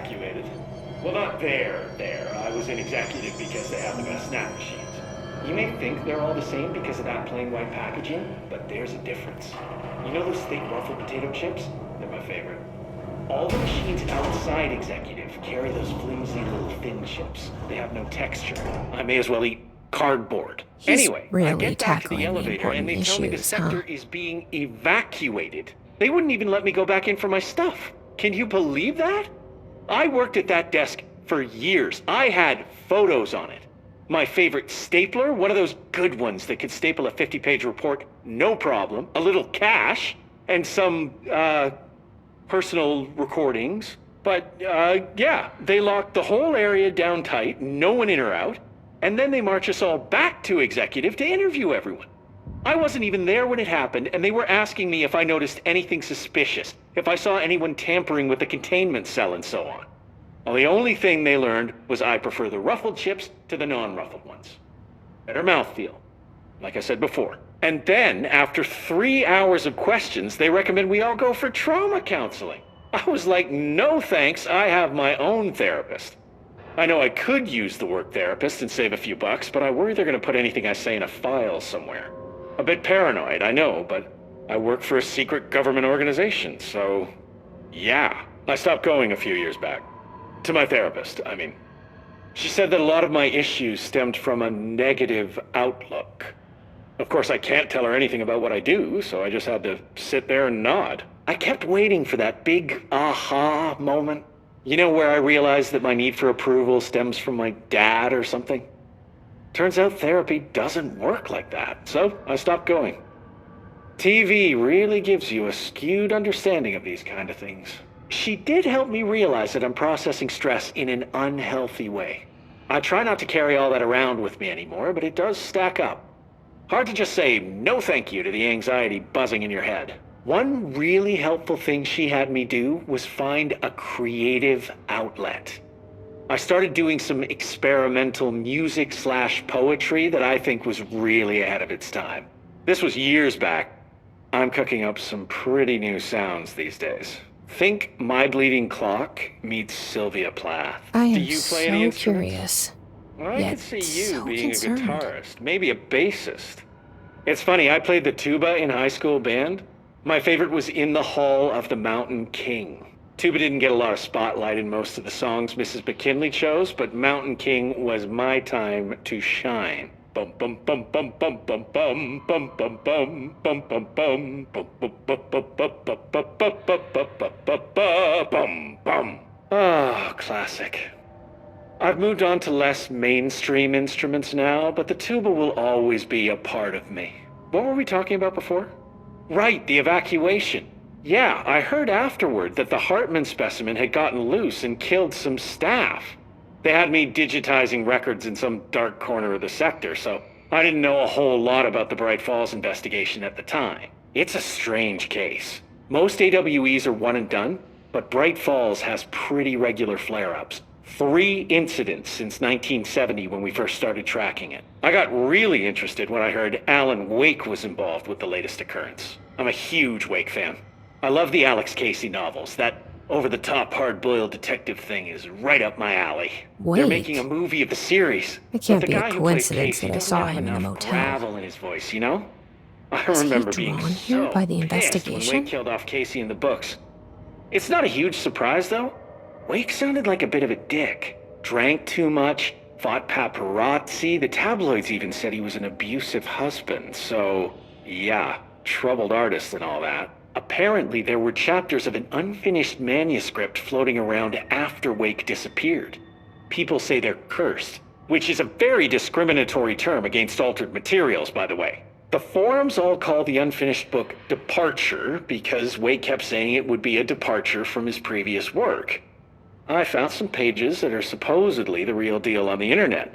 evacuated. Well, not there. I was in executive because they have the best snap machines. You may think they're all the same because of that plain white packaging, but there's a difference. You know those thick ruffled potato chips? They're my favorite. All the machines outside executive carry those flimsy little thin chips. They have no texture. I may as well eat cardboard. Anyway, I get back to the elevator and they tell me the sector is being evacuated. They wouldn't even let me go back in for my stuff. Can you believe that? I worked at that desk for years. I had photos on it. My favorite stapler, one of those good ones that could staple a 50-page report, no problem. A little cash, and some, personal recordings. But, yeah, they locked the whole area down tight, no one in or out, and then they march us all back to executive to interview everyone. I wasn't even there when it happened, and they were asking me if I noticed anything suspicious, if I saw anyone tampering with the containment cell and so on. Well, the only thing they learned was I prefer the ruffled chips to the non-ruffled ones. Better mouthfeel, like I said before. And then, after 3 hours of questions, they recommend we all go for trauma counseling. I was like, no thanks, I have my own therapist. I know I could use the work therapist and save a few bucks, but I worry they're gonna put anything I say in a file somewhere. A bit paranoid, I know, but I work for a secret government organization, so yeah. I stopped going a few years back. To my therapist, I mean. She said that a lot of my issues stemmed from a negative outlook. Of course, I can't tell her anything about what I do, so I just had to sit there and nod. I kept waiting for that big aha moment. You know, where I realized that my need for approval stems from my dad or something? Turns out therapy doesn't work like that, so I stopped going. TV really gives you a skewed understanding of these kind of things. She did help me realize that I'm processing stress in an unhealthy way. I try not to carry all that around with me anymore, but it does stack up. Hard to just say no thank you to the anxiety buzzing in your head. One really helpful thing she had me do was find a creative outlet. I started doing some experimental music/poetry that I think was really ahead of its time. This was years back. I'm cooking up some pretty new sounds these days. Think My Bleeding Clock meets Sylvia Plath. I am Do you play any so instruments? curious. Well, I could see you so being concerned. a guitarist, maybe a bassist. It's funny, I played the tuba in high school band. My favorite was In the Hall of the Mountain King. Tuba didn't get a lot of spotlight in most of the songs Mrs. McKinley chose, but Mountain King was my time to shine. Bum bum bum bum bum bum bum bum bum bum bum bum bum bum bum bum bum bum. Ah, classic. I've moved on to less mainstream instruments now, but the tuba will always be a part of me. What were we talking about before? Right, the evacuation. Yeah, I heard afterward that the Hartman specimen had gotten loose and killed some staff. They had me digitizing records in some dark corner of the sector, so I didn't know a whole lot about the Bright Falls investigation at the time. It's a strange case. Most AWEs are one and done, but Bright Falls has pretty regular flare-ups. 3 incidents since 1970 when we first started tracking it. I got really interested when I heard Alan Wake was involved with the latest occurrence. I'm a huge Wake fan. I love the Alex Casey novels. That over-the-top hard-boiled detective thing is right up my alley. They're making a movie of the series. It can't but be the a guy who coincidence played Casey that I doesn't saw have him in a enough motel. gravel in his voice, you know? I Was he remember being drawn here so by the pissed when investigation? Wake killed off Casey in the books. It's not a huge surprise, though. Wake sounded like a bit of a dick. Drank too much, fought paparazzi. The tabloids even said he was an abusive husband, so yeah, troubled artist and all that. Apparently, there were chapters of an unfinished manuscript floating around after Wake disappeared. People say they're cursed, which is a very discriminatory term against altered materials, by the way. The forums all call the unfinished book Departure because Wake kept saying it would be a departure from his previous work. I found some pages that are supposedly the real deal on the internet.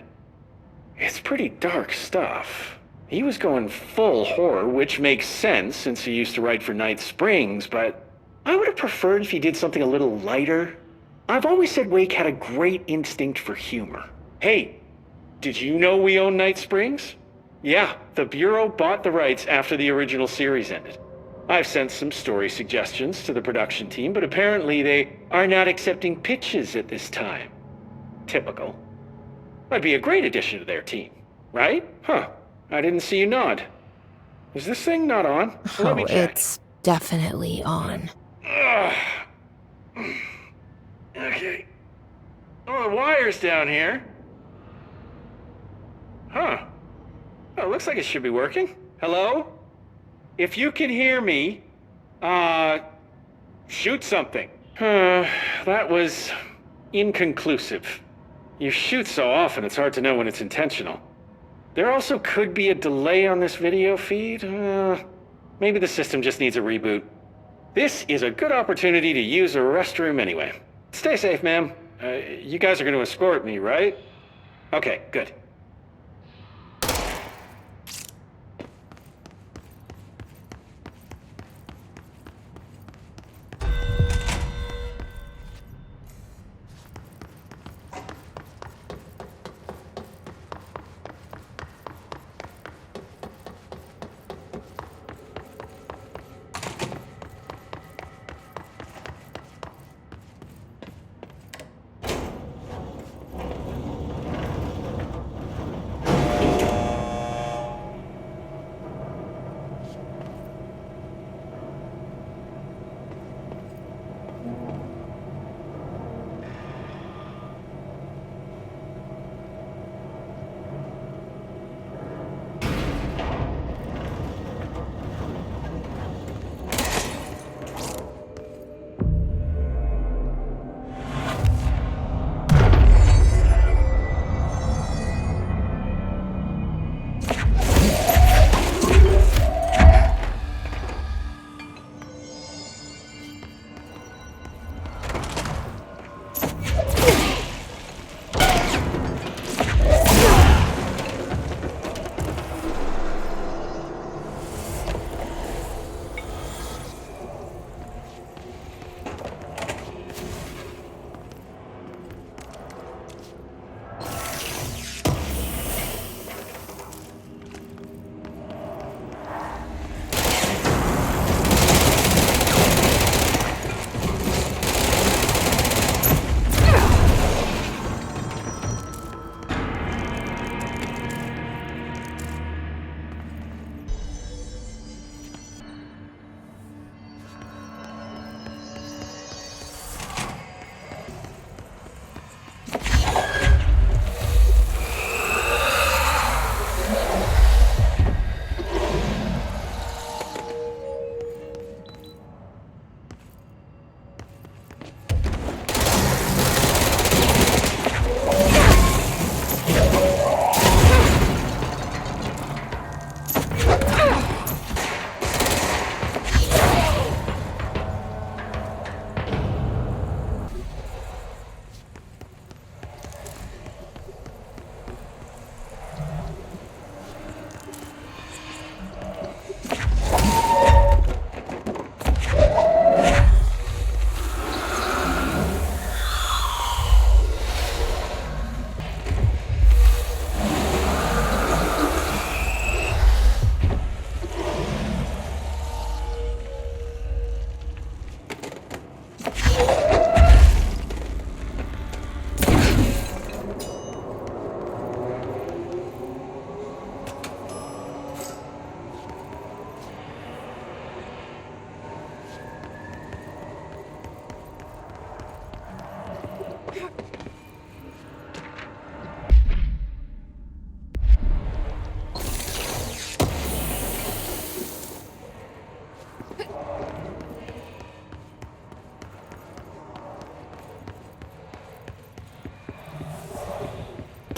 It's pretty dark stuff. He was going full horror, which makes sense since he used to write for Night Springs, but I would have preferred if he did something a little lighter. I've always said Wake had a great instinct for humor. Hey, did you know we own Night Springs? Yeah, the Bureau bought the rights after the original series ended. I've sent some story suggestions to the production team, but apparently they are not accepting pitches at this time. Typical. I'd be a great addition to their team, right? Huh. I didn't see you nod. Is this thing not on? Let me check. It's definitely on. Okay. Oh, the wire's down here. Huh. Oh, it looks like it should be working. Hello? If you can hear me, shoot something. That was inconclusive. You shoot so often, it's hard to know when it's intentional. There also could be a delay on this video feed. Maybe the system just needs a reboot. This is a good opportunity to use a restroom anyway. Stay safe, ma'am. You guys are going to escort me, right? Okay, good.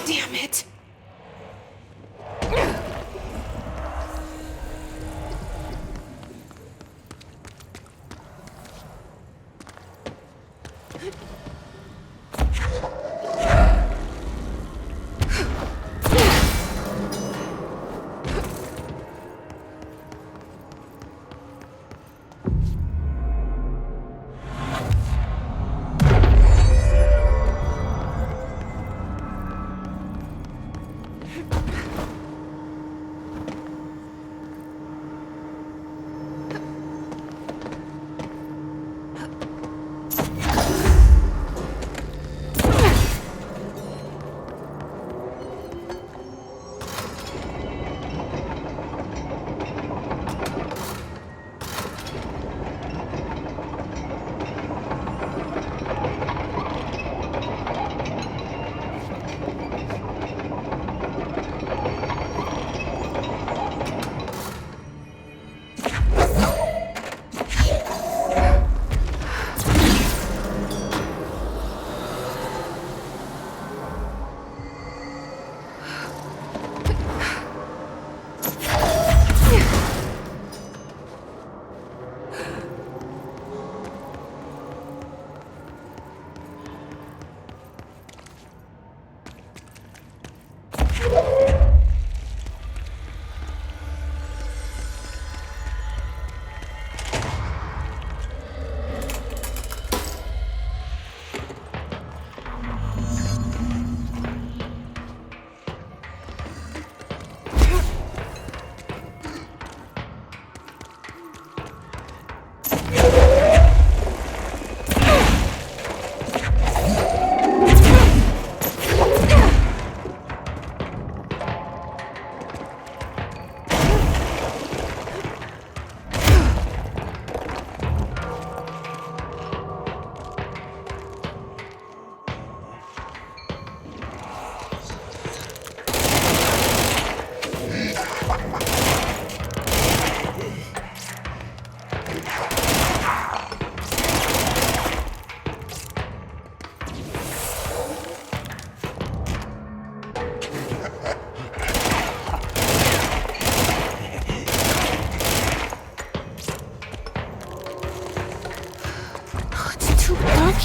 Damn it!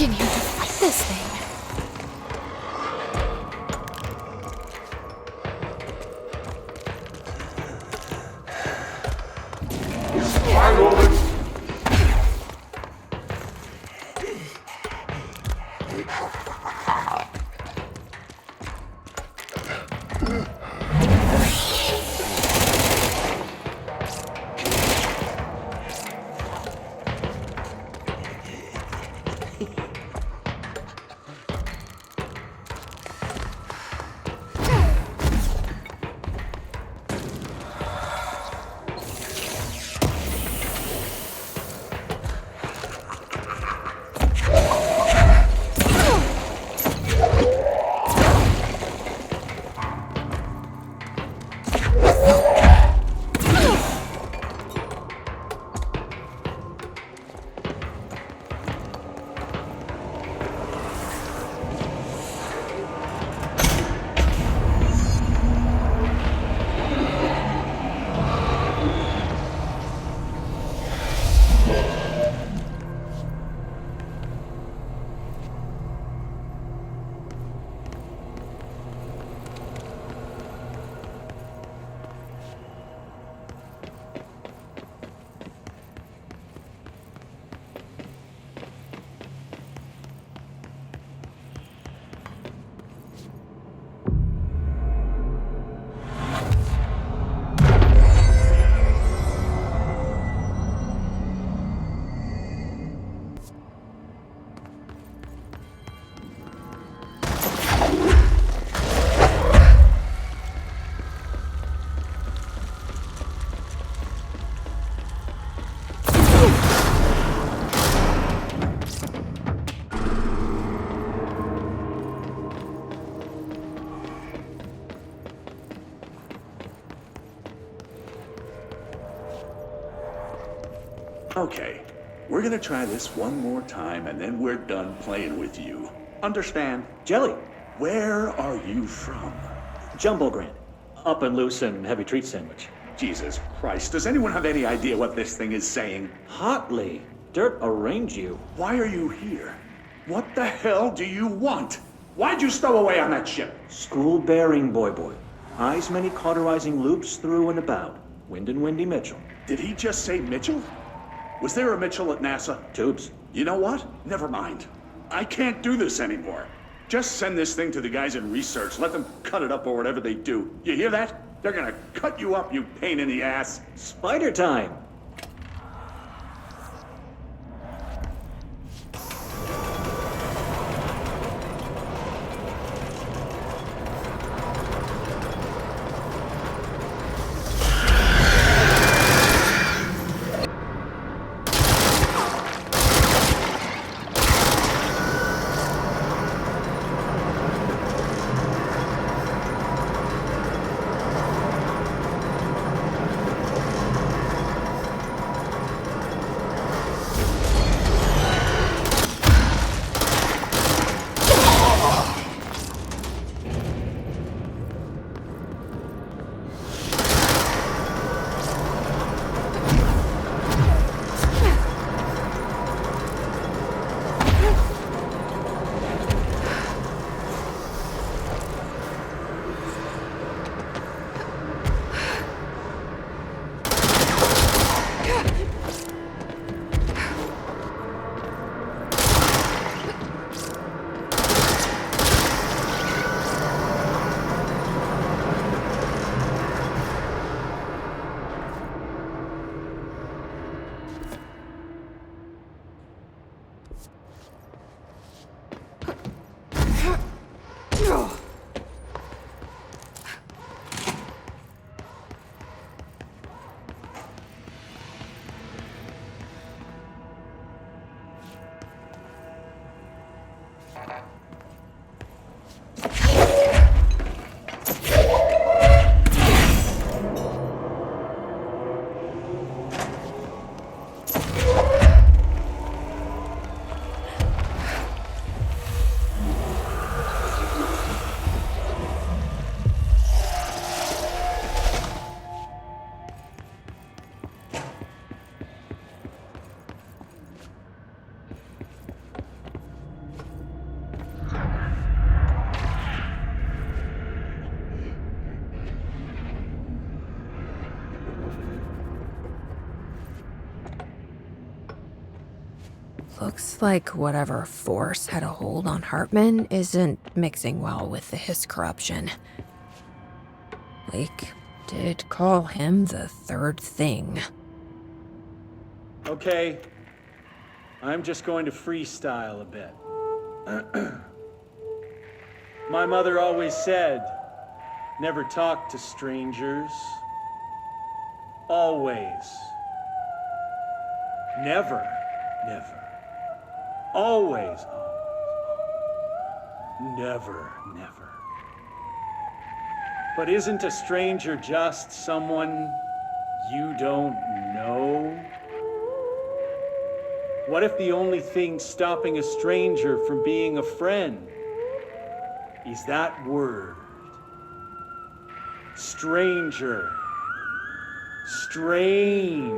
in here to fight this thing. Okay, we're gonna try this one more time and then we're done playing with you. Understand? Jelly. Where are you from? Jumbo Grand. Up and loose and heavy treat sandwich. Jesus Christ, does anyone have any idea what this thing is saying? Hotly. Dirt arrange you. Why are you here? What the hell do you want? Why'd you stow away on that ship? School bearing, boy. Eyes many cauterizing loops through and about. Wind and windy Mitchell. Did he just say Mitchell? Was there a Mitchell at NASA? Tubes. You know what? Never mind. I can't do this anymore. Just send this thing to the guys in research. Let them cut it up or whatever they do. You hear that? They're gonna cut you up, you pain in the ass. Spider time. Looks like whatever force had a hold on Hartman isn't mixing well with his corruption. Lake did call him the third thing. Okay, I'm just going to freestyle a bit. My mother always said, never talk to strangers. Always. Never, never. Always, always. Never, never. But isn't a stranger just someone you don't know? What if the only thing stopping a stranger from being a friend is that word? Stranger. Strange.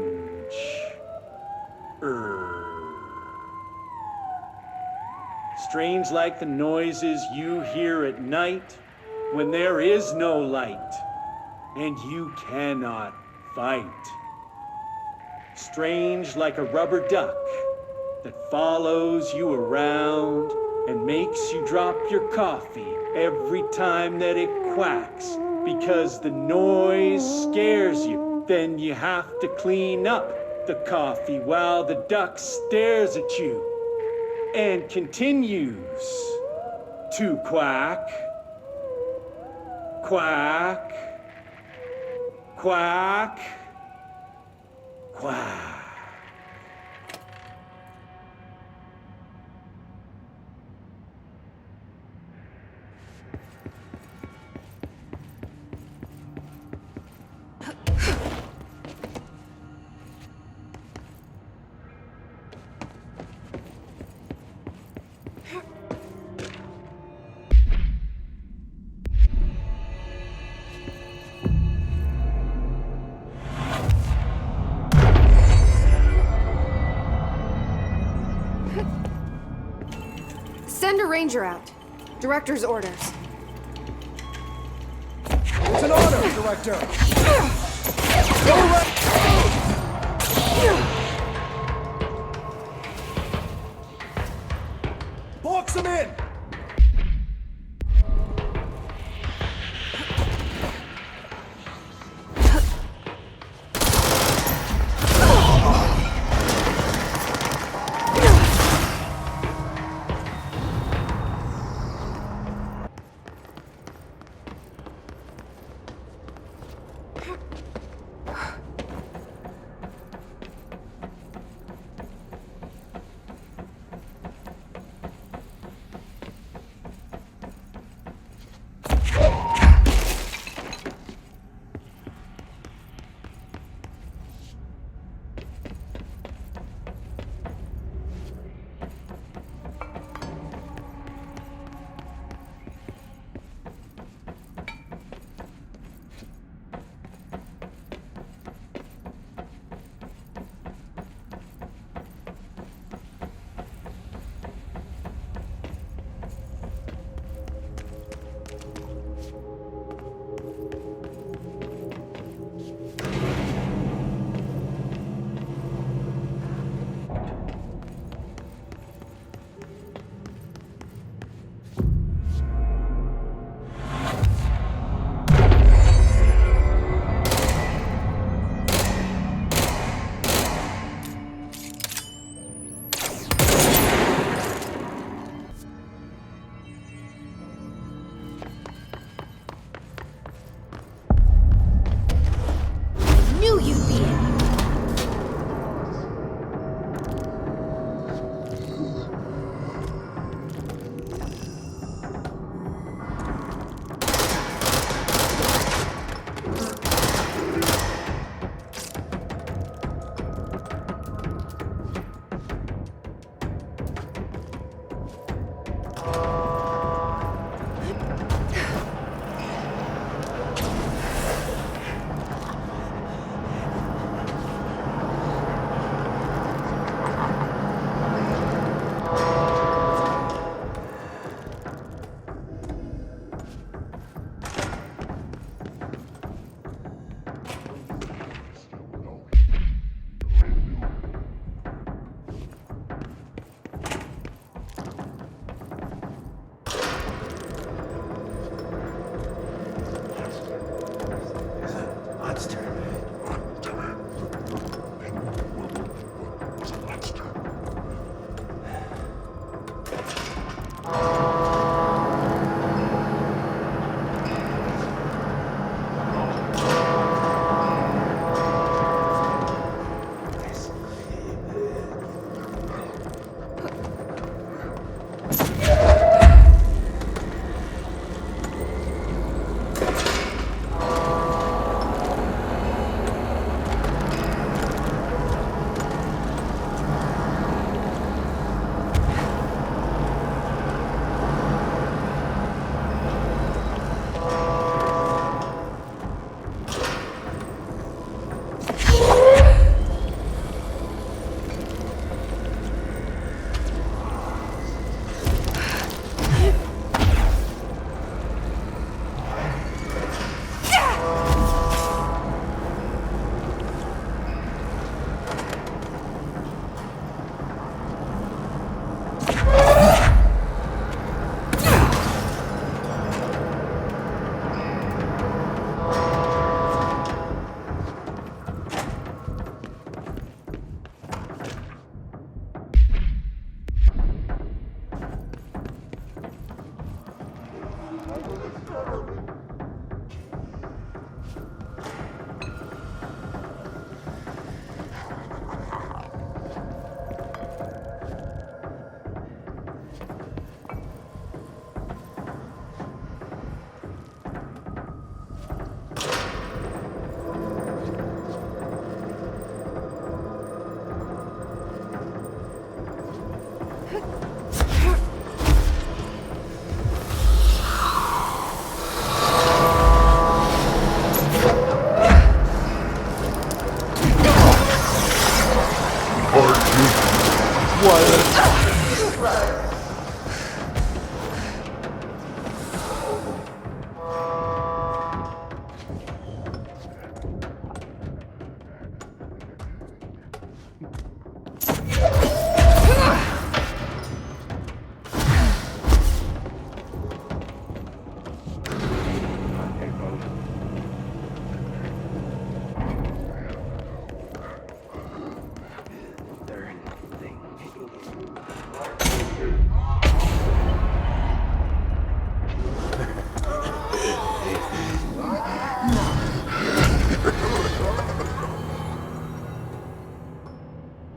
Strange like the noises you hear at night when there is no light and you cannot fight. Strange like a rubber duck that follows you around and makes you drop your coffee every time that it quacks because the noise scares you. Then you have to clean up the coffee while the duck stares at you and continues to quack, quack, quack, quack. Send a ranger out. Director's orders. It's an order, Director! Box them in!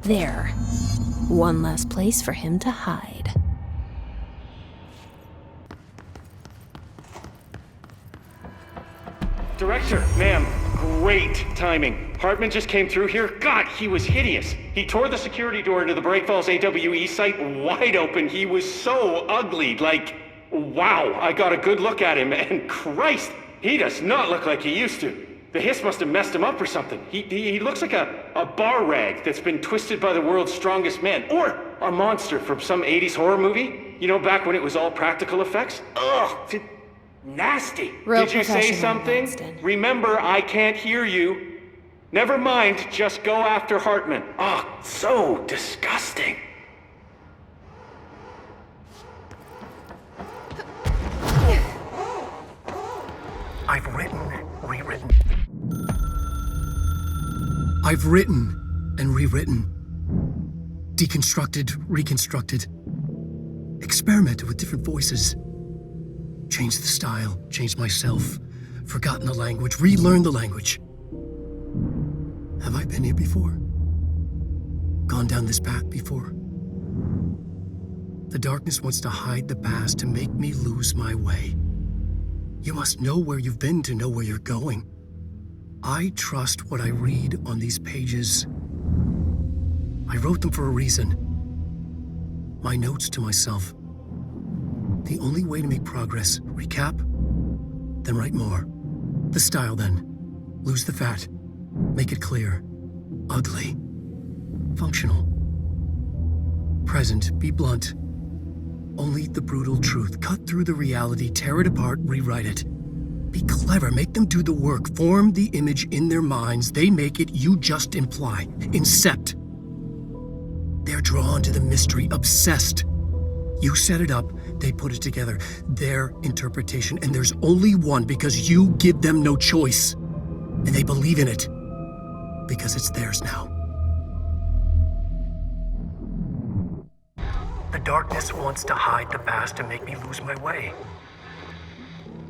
There. One less place for him to hide. Director, ma'am, great timing. Hartman just came through here. God, he was hideous. He tore the security door into the Bright Falls AWE site wide open. He was so ugly, like, wow. I got a good look at him, and Christ, he does not look like he used to. The hiss must have messed him up or something. He looks like a bar rag that's been twisted by the world's strongest man. Or a monster from some 80s horror movie. You know, back when it was all practical effects? Ugh, nasty. Real Did you say professional, something? Winston. Remember, I can't hear you. Never mind, just go after Hartman. Ah, so disgusting. I've written, rewritten. I've written and rewritten. Deconstructed, reconstructed. Experimented with different voices. Changed the style, changed myself. Forgotten the language, relearned the language. Have I been here before? Gone down this path before? The darkness wants to hide the past to make me lose my way. You must know where you've been to know where you're going. I trust what I read on these pages. I wrote them for a reason. My notes to myself. The only way to make progress, recap, then write more. The style then. Lose the fat. Make it clear. Ugly. Functional. Present. Be blunt. Only the brutal truth. Cut through the reality, tear it apart, rewrite it. Be clever, make them do the work, form the image in their minds. They make it, you just imply. Incept. They're drawn to the mystery, obsessed. You set it up, they put it together. Their interpretation, and there's only one because you give them no choice. And they believe in it because it's theirs now. The darkness wants to hide the past and make me lose my way.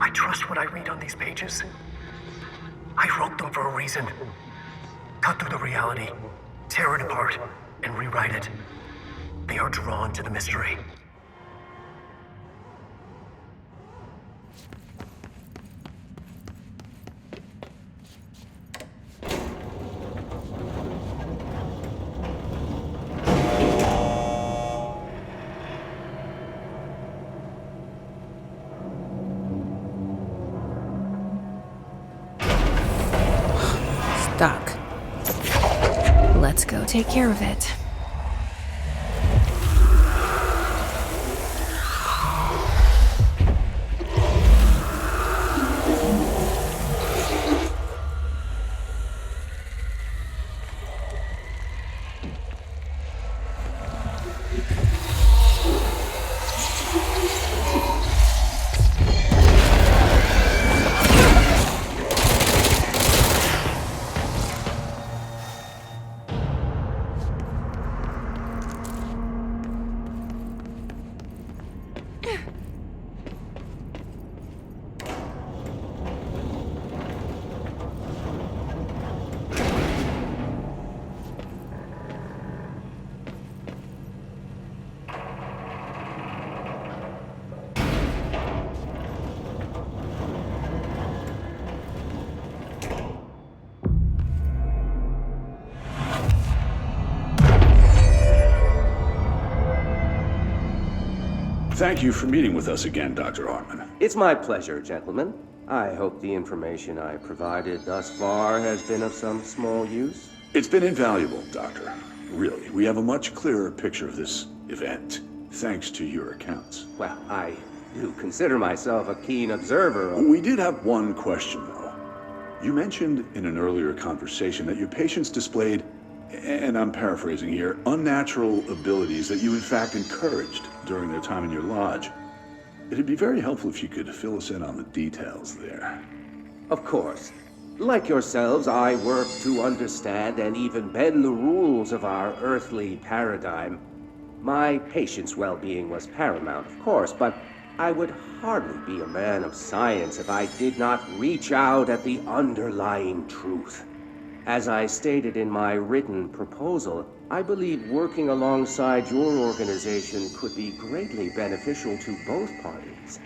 I trust what I read on these pages. I wrote them for a reason. Cut through the reality, tear it apart, and rewrite it. They are drawn to the mystery. Stuck. Let's go take care of it. Thank you for meeting with us again, Dr. Hartman. It's my pleasure, gentlemen. I hope the information I provided thus far has been of some small use. It's been invaluable, Doctor. Really, we have a much clearer picture of this event, thanks to your accounts. Well, I do consider myself a keen observer of... We did have one question, though. You mentioned in an earlier conversation that your patients displayed, and I'm paraphrasing here, unnatural abilities that you in fact encouraged during their time in your lodge. It'd be very helpful if you could fill us in on the details there. Of course. Like yourselves, I work to understand and even bend the rules of our earthly paradigm. My patient's well-being was paramount, of course, but I would hardly be a man of science if I did not reach out at the underlying truth. As I stated in my written proposal, I believe working alongside your organization could be greatly beneficial to both parties.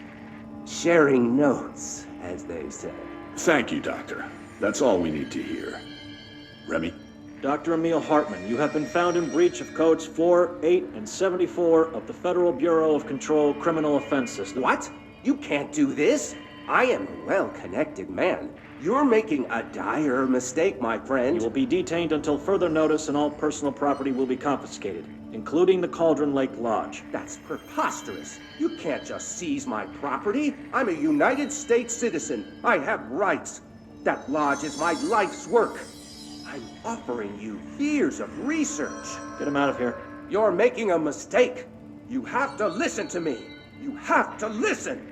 Sharing notes, as they say. Thank you, Doctor. That's all we need to hear. Remy? Dr. Emil Hartman, you have been found in breach of codes 4, 8, and 74 of the Federal Bureau of Control Criminal Offense System. What? You can't do this? I am a well-connected man. You're making a dire mistake, my friend. You will be detained until further notice, and all personal property will be confiscated, including the Cauldron Lake Lodge. That's preposterous. You can't just seize my property. I'm a United States citizen. I have rights. That lodge is my life's work. I'm offering you years of research. Get him out of here. You're making a mistake. You have to listen to me. You have to listen.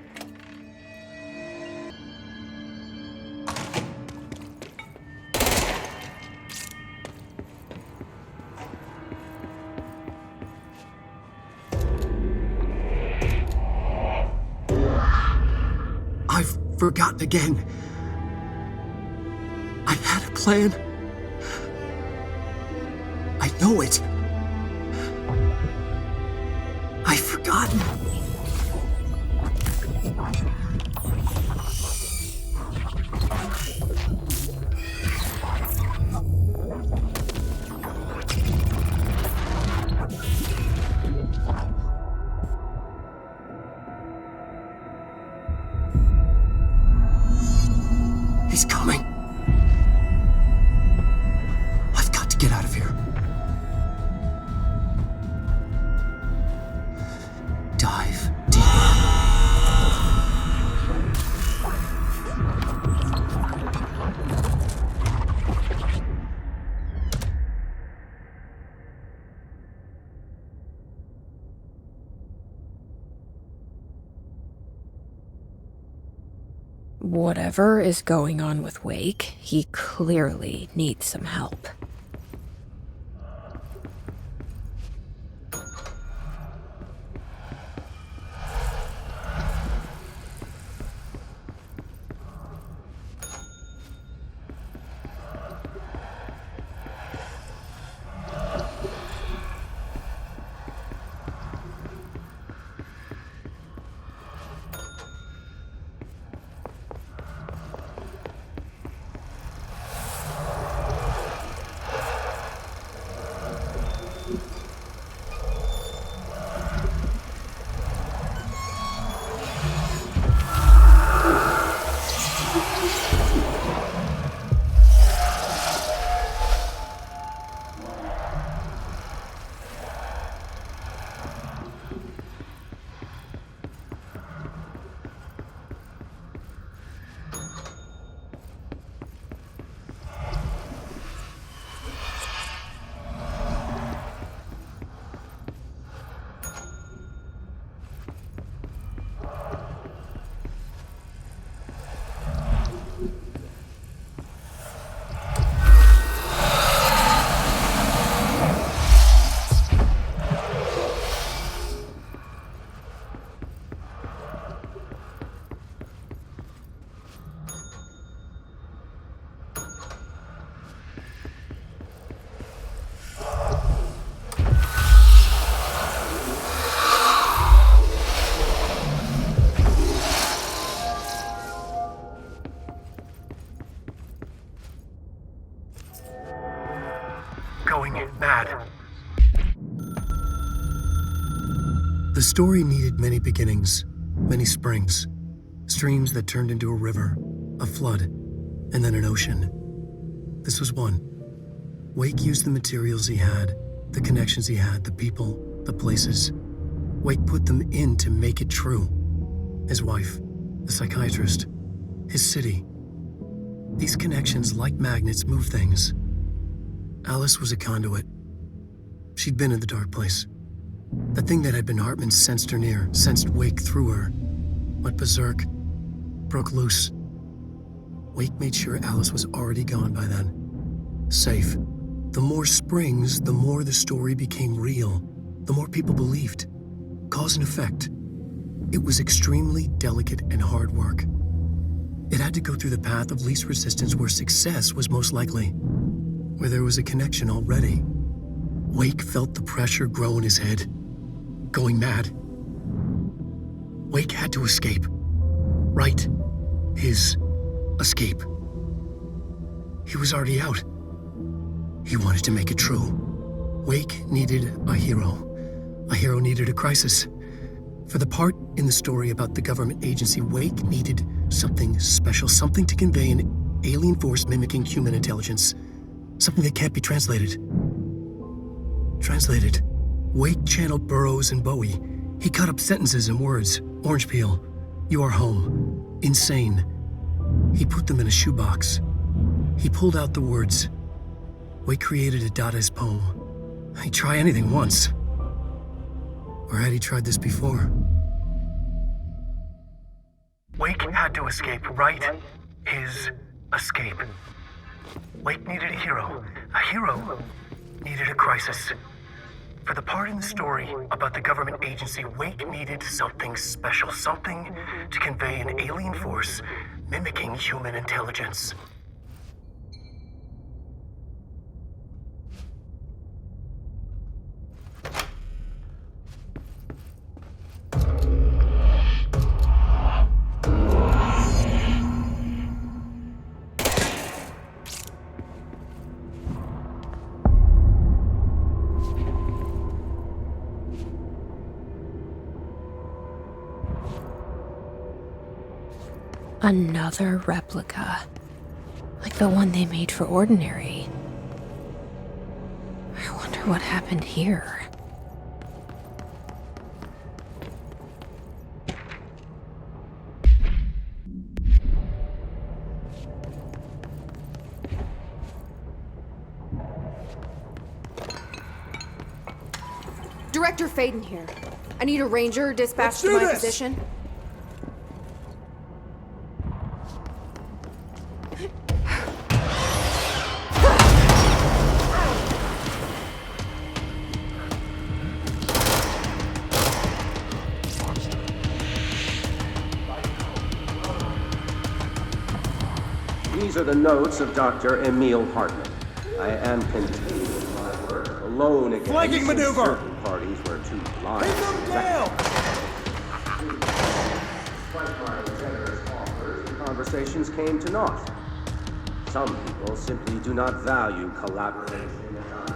I've forgotten again. I had a plan. I know it. I've forgotten. He's coming. I've got to get out of here. Dive deeper. Whatever is going on with Wake, he clearly needs some help. story needed many beginnings, many springs, streams that turned into a river, a flood, and then an ocean. This was one. Wake used the materials he had, the connections he had, the people, the places. Wake put them in to make it true. His wife, the psychiatrist, his city. These connections, like magnets, move things. Alice was a conduit. She'd been in the dark place. The thing that had been Hartman sensed her near, sensed Wake through her. Went berserk, broke loose. Wake made sure Alice was already gone by then. Safe. The more springs, the more the story became real. The more people believed. Cause and effect. It was extremely delicate and hard work. It had to go through the path of least resistance where success was most likely. Where there was a connection already. Wake felt the pressure grow in his head. Going mad. Wake had to escape. Right. His escape. He was already out. He wanted to make it true. Wake needed a hero. A hero needed a crisis. For the part in the story about the government agency, Wake needed something special, something to convey an alien force mimicking human intelligence. Something that can't be translated. Translated. Wake channeled Burroughs and Bowie. He cut up sentences and words. Orange peel. You are home. Insane. He put them in a shoebox. He pulled out the words. Wake created a Dadaist poem. He'd try anything once. Or had he tried this before? Wake had to escape, right? His escape. Wake needed a hero. A hero needed a crisis. For the part in the story about the government agency, Wake needed something special, something to convey an alien force mimicking human intelligence. Another replica. Like the one they made for Ordinary. I wonder what happened here. Director Faden here. I need a ranger dispatched to my position. These are the notes of Dr. Emil Hartman. I am continuing my work alone against Flanking maneuver! certain parties were too blind. Pin them down! Despite my generous offers, the conversations came to naught. Some people simply do not value collaboration at all.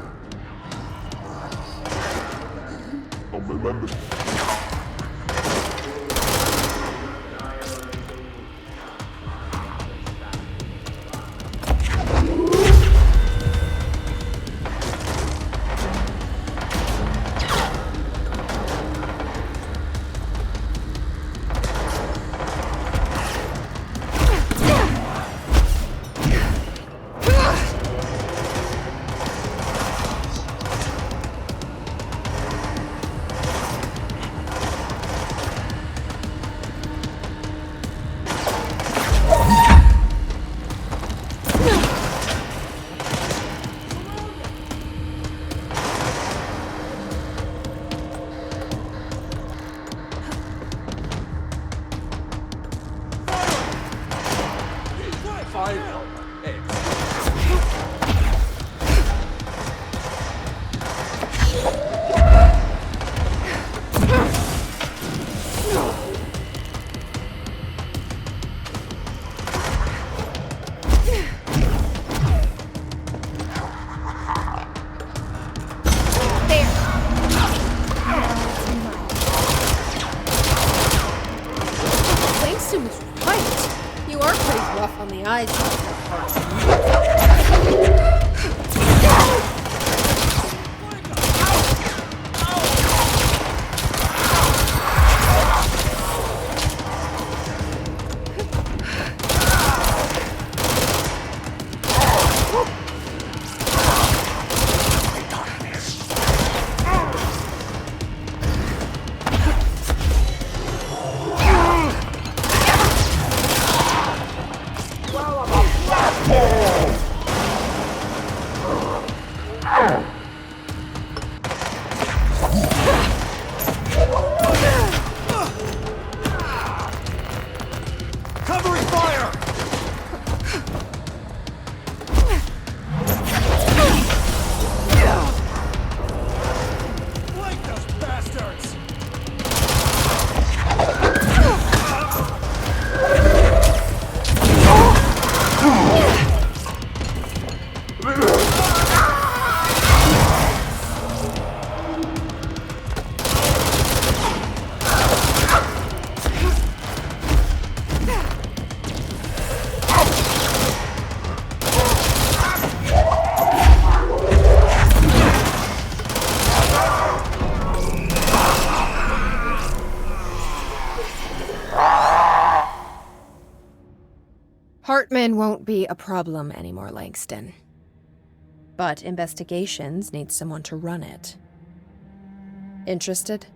costume is right. You are pretty rough on the eyes, Dr. Covering fire! Flank those bastards! Hartman won't be a problem anymore, Langston. But investigations need someone to run it. Interested?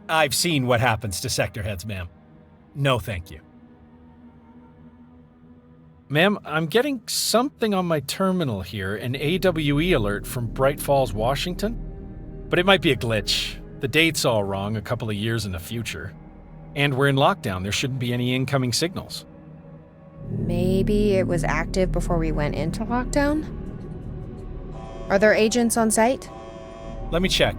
I've seen what happens to sector heads, ma'am. No, thank you. Ma'am, I'm getting something on my terminal here, an AWE alert from Bright Falls, Washington. But it might be a glitch. The date's all wrong, a couple of years in the future. And we're in lockdown, there shouldn't be any incoming signals. Maybe it was active before we went into lockdown? Are there agents on site? Let me check.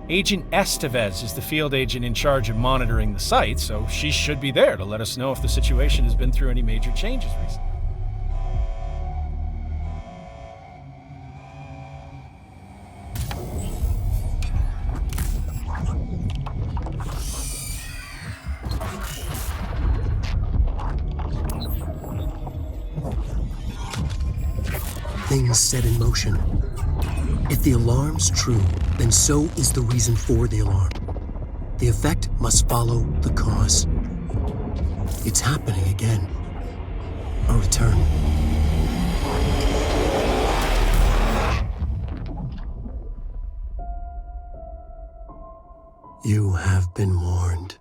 Agent Estevez is the field agent in charge of monitoring the site, so she should be there to let us know if the situation has been through any major changes recently. Things set in motion. If the alarm's true, then so is the reason for the alarm. The effect must follow the cause. It's happening again. A return. You have been warned.